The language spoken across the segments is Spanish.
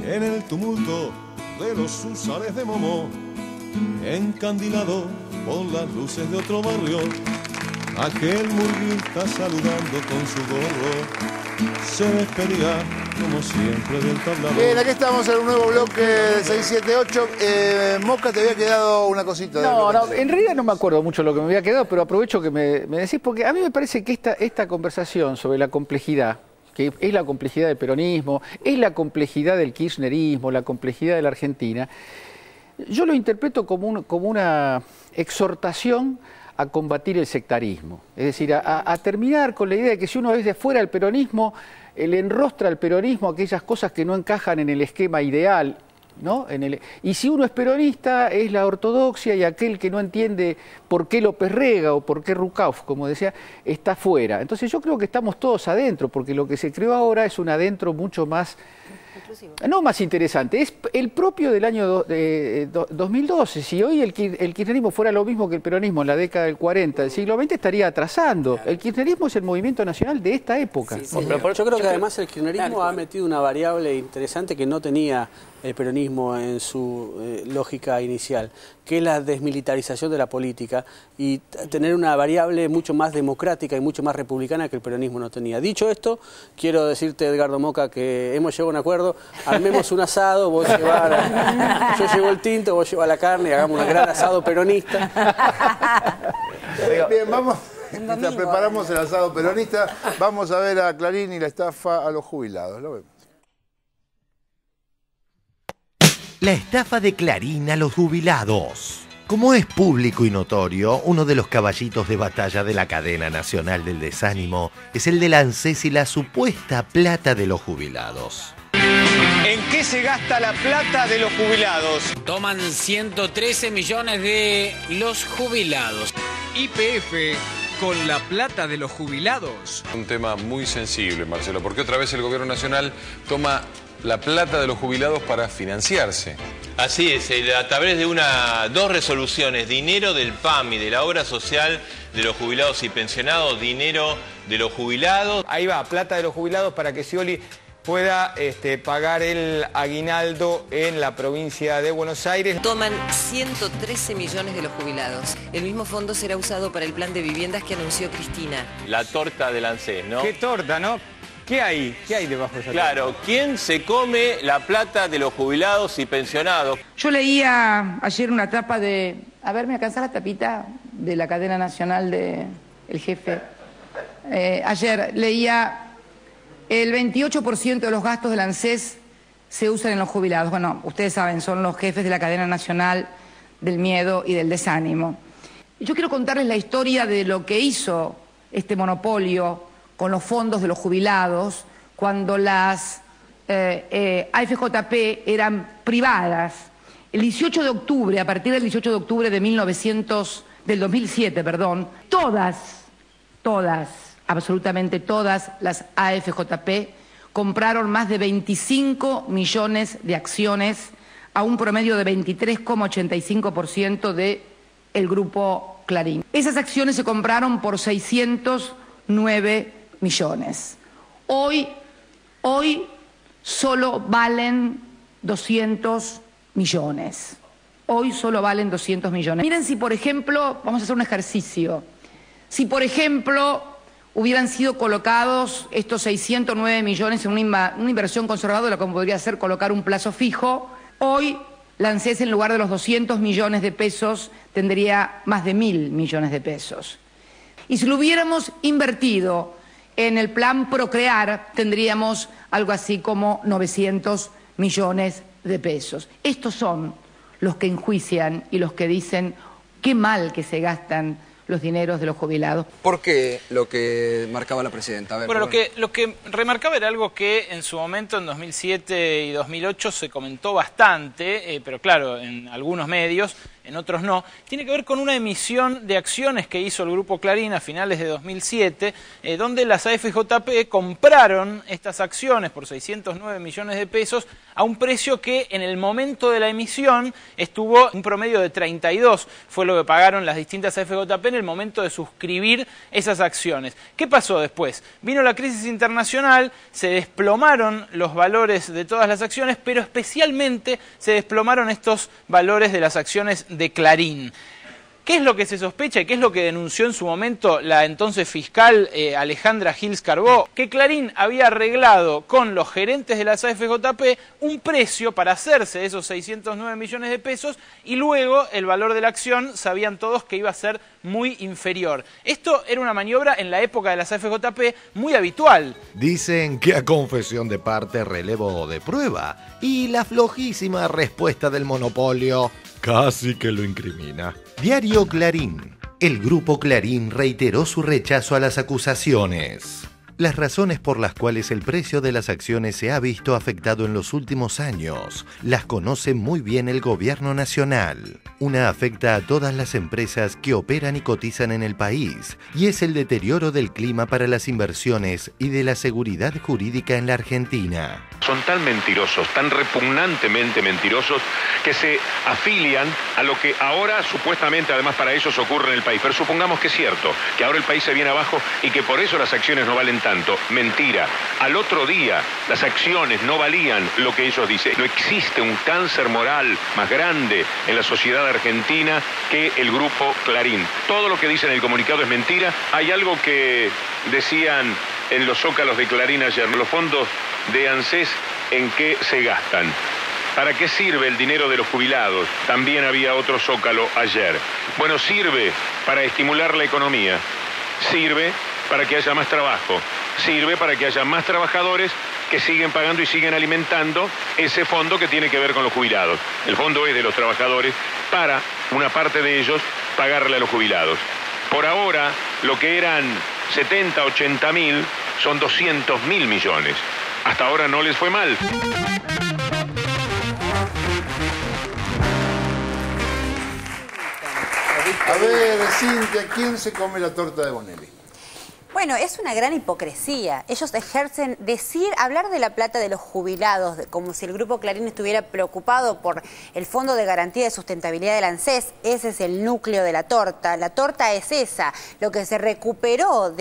en el tumulto de los húsares de Momó, encandilado por las luces de otro barrio, aquel murguista saludando con su gorro se despedía como siempre del tablado. Bien, aquí estamos en un nuevo bloque de 678. Mosca, te había quedado una cosita. No, en realidad no me acuerdo mucho lo que me había quedado, pero aprovecho que me decís, porque a mí me parece que esta conversación sobre la complejidad, que es la complejidad del peronismo, es la complejidad del kirchnerismo, la complejidad de la Argentina, yo lo interpreto como una exhortación a combatir el sectarismo. Es decir, a terminar con la idea de que si uno es de fuera del peronismo, le enrostra al peronismo aquellas cosas que no encajan en el esquema ideal, ¿no? Y si uno es peronista, es la ortodoxia, y aquel que no entiende por qué López Rega o por qué Rucauf, como decía, está fuera. Entonces yo creo que estamos todos adentro, porque lo que se creó ahora es un adentro mucho más... No más interesante, es el propio del año 2012. Si hoy el kirchnerismo fuera lo mismo que el peronismo en la década del 40 del siglo XX, estaría atrasando. El kirchnerismo es el movimiento nacional de esta época. Sí, pero yo creo que además el kirchnerismo ha metido una variable interesante que no tenía el peronismo en su lógica inicial, que es la desmilitarización de la política y tener una variable mucho más democrática y mucho más republicana que el peronismo no tenía. Dicho esto, quiero decirte, Edgardo Moca, que hemos llegado a un acuerdo, armemos un asado, vos llevar, yo llevo el tinto, vos llevas la carne y hagamos un gran asado peronista. Bien, vamos, mientras preparamos el asado peronista, vamos a ver a Clarín y la estafa a los jubilados. Lo vemos. La estafa de Clarín a los jubilados. Como es público y notorio, uno de los caballitos de batalla de la cadena nacional del desánimo es el del ANSES y la supuesta plata de los jubilados. ¿En qué se gasta la plata de los jubilados? Toman 113 millones de los jubilados. YPF con la plata de los jubilados. Un tema muy sensible, Marcelo, porque otra vez el gobierno nacional toma la plata de los jubilados para financiarse. Así es, a través de dos resoluciones, dinero del PAM y de la obra social de los jubilados y pensionados, dinero de los jubilados. Ahí va, plata de los jubilados para que Scioli pueda pagar el aguinaldo en la provincia de Buenos Aires. Toman 113 millones de los jubilados. El mismo fondo será usado para el plan de viviendas que anunció Cristina. La torta del ANSES, ¿no? ¿Qué torta, no? ¿Qué hay? ¿Qué hay debajo de esa torta? Claro, ¿quién se come la plata de los jubilados y pensionados? Yo leía ayer una tapa de... A ver, ¿me alcanza la tapita de la cadena nacional de El Jefe? Ayer leía... El 28% de los gastos del ANSES se usan en los jubilados. Bueno, ustedes saben, son los jefes de la cadena nacional del miedo y del desánimo. Yo quiero contarles la historia de lo que hizo este monopolio con los fondos de los jubilados cuando las AFJP eran privadas. El 18 de octubre, a partir del 18 de octubre de 2007, absolutamente todas las AFJP compraron más de 25 millones de acciones a un promedio de 23,85% del grupo Clarín. Esas acciones se compraron por 609 millones. Hoy solo valen 200 millones. Hoy solo valen 200 millones. Miren si, por ejemplo, vamos a hacer un ejercicio. Si, por ejemplo, hubieran sido colocados estos 609 millones en una inversión conservadora, como podría ser colocar un plazo fijo, hoy la ANSES, en lugar de los 200 millones de pesos, tendría más de 1.000 millones de pesos. Y si lo hubiéramos invertido en el plan Procrear, tendríamos algo así como 900 millones de pesos. Estos son los que enjuician y los que dicen qué mal que se gastan los dineros de los jubilados. ¿Por qué lo que marcaba la presidenta? A ver, bueno, lo que remarcaba era algo que en su momento, en 2007 y 2008, se comentó bastante, pero claro, en algunos medios, en otros no, tiene que ver con una emisión de acciones que hizo el Grupo Clarín a finales de 2007, donde las AFJP compraron estas acciones por 609 millones de pesos a un precio que en el momento de la emisión estuvo un promedio de 32, fue lo que pagaron las distintas AFJP en el momento de suscribir esas acciones. ¿Qué pasó después? Vino la crisis internacional, se desplomaron los valores de todas las acciones, pero especialmente se desplomaron estos valores de las acciones de Clarín. ¿Qué es lo que se sospecha y qué es lo que denunció en su momento la entonces fiscal Alejandra Gils Carbó? Que Clarín había arreglado con los gerentes de las AFJP un precio para hacerse de esos 609 millones de pesos y luego el valor de la acción sabían todos que iba a ser muy inferior. Esto era una maniobra en la época de las AFJP muy habitual. Dicen que a confesión de parte, relevo de prueba y la flojísima respuesta del monopolio casi que lo incrimina. Diario Clarín. El Grupo Clarín reiteró su rechazo a las acusaciones. Las razones por las cuales el precio de las acciones se ha visto afectado en los últimos años las conoce muy bien el gobierno nacional. Una afecta a todas las empresas que operan y cotizan en el país y es el deterioro del clima para las inversiones y de la seguridad jurídica en la Argentina. Son tan mentirosos, tan repugnantemente mentirosos, que se afilian a lo que ahora supuestamente además para ellos ocurre en el país. Pero supongamos que es cierto, que ahora el país se viene abajo y que por eso las acciones no valen tanto. Mentira. Al otro día las acciones no valían lo que ellos dicen. No existe un cáncer moral más grande en la sociedad argentina que el Grupo Clarín. Todo lo que dicen en el comunicado es mentira. Hay algo que decían en los zócalos de Clarín ayer, los fondos de ANSES, ¿en qué se gastan? ¿Para qué sirve el dinero de los jubilados? También había otro zócalo ayer. Bueno, sirve para estimular la economía, sirve para que haya más trabajo, sirve para que haya más trabajadores que siguen pagando y siguen alimentando ese fondo que tiene que ver con los jubilados. El fondo es de los trabajadores para una parte de ellos pagarle a los jubilados. Por ahora, lo que eran 70, 80 mil son 200 mil millones. Hasta ahora no les fue mal. A ver, Cintia, ¿quién se come la torta de Bonelli? Bueno, es una gran hipocresía. Ellos ejercen hablar de la plata de los jubilados, como si el Grupo Clarín estuviera preocupado por el Fondo de Garantía de Sustentabilidad del ANSES. Ese es el núcleo de la torta. La torta es esa. Lo que se recuperó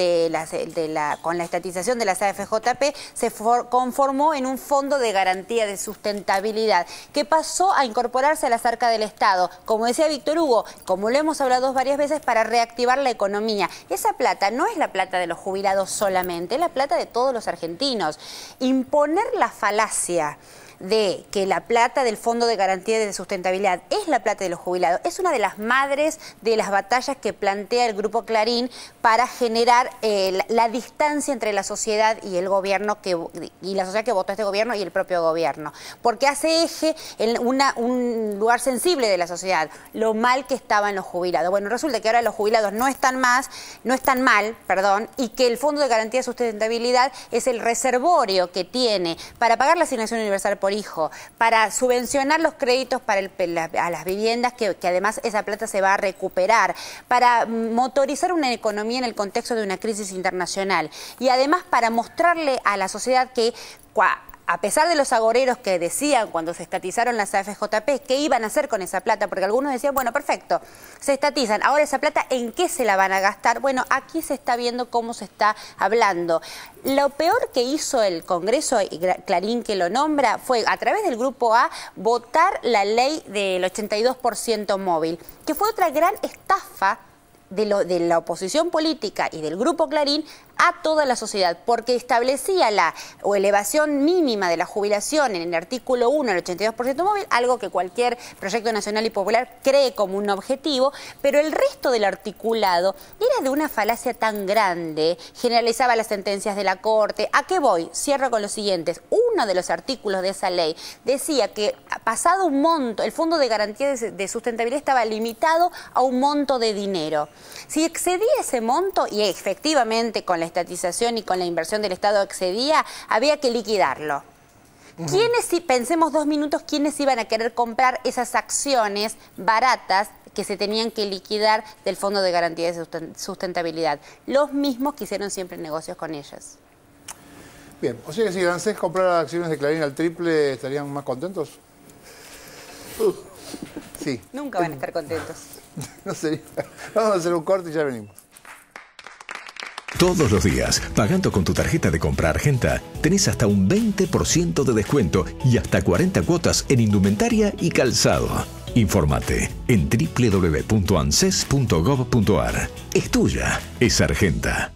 con la estatización de las AFJP se conformó en un Fondo de Garantía de Sustentabilidad que pasó a incorporarse a la arcas del Estado, como decía Víctor Hugo, como lo hemos hablado varias veces, para reactivar la economía. Esa plata no es la plata de los jubilados solamente, es la plata de todos los argentinos. Imponer la falacia de que la plata del Fondo de Garantía de Sustentabilidad es la plata de los jubilados es una de las madres de las batallas que plantea el Grupo Clarín para generar la distancia entre la sociedad y el gobierno y la sociedad que votó a este gobierno y el propio gobierno, porque hace eje en un lugar sensible de la sociedad, lo mal que estaban los jubilados. Bueno, resulta que ahora los jubilados no están mal, y que el Fondo de Garantía de Sustentabilidad es el reservorio que tiene para pagar la asignación universal por hijo, para subvencionar los créditos a las viviendas, que además esa plata se va a recuperar, para motorizar una economía en el contexto de una crisis internacional y además para mostrarle a la sociedad que a pesar de los agoreros que decían cuando se estatizaron las AFJP, ¿qué iban a hacer con esa plata? Porque algunos decían, bueno, perfecto, se estatizan, ahora esa plata, ¿en qué se la van a gastar? Bueno, aquí se está viendo cómo se está hablando. Lo peor que hizo el Congreso, y Clarín que lo nombra, fue a través del Grupo A votar la ley del 82% móvil, que fue otra gran estafa de la oposición política y del Grupo Clarín a toda la sociedad, porque establecía la elevación mínima de la jubilación en el artículo 1, el 82% móvil, algo que cualquier proyecto nacional y popular cree como un objetivo, pero el resto del articulado era de una falacia tan grande, generalizaba las sentencias de la Corte. ¿A qué voy? Cierro con los siguientes. Uno de los artículos de esa ley decía que pasado un monto, el Fondo de Garantía de Sustentabilidad estaba limitado a un monto de dinero. Si excedía ese monto, y efectivamente con la estatización y con la inversión del Estado excedía, había que liquidarlo. ¿Quiénes, si pensemos 2 minutos, quiénes iban a querer comprar esas acciones baratas que se tenían que liquidar del Fondo de Garantía de Sustentabilidad? Los mismos que hicieron siempre negocios con ellas. Bien, o sea que si ANSES comprara acciones de Clarín al triple, ¿estarían más contentos? Sí. Nunca van a estar contentos. No sería. Vamos a hacer un corte y ya venimos. Todos los días, pagando con tu tarjeta de compra Argenta, tenés hasta un 20% de descuento y hasta 40 cuotas en indumentaria y calzado. Infórmate en www.anses.gov.ar. Es tuya, es Argenta.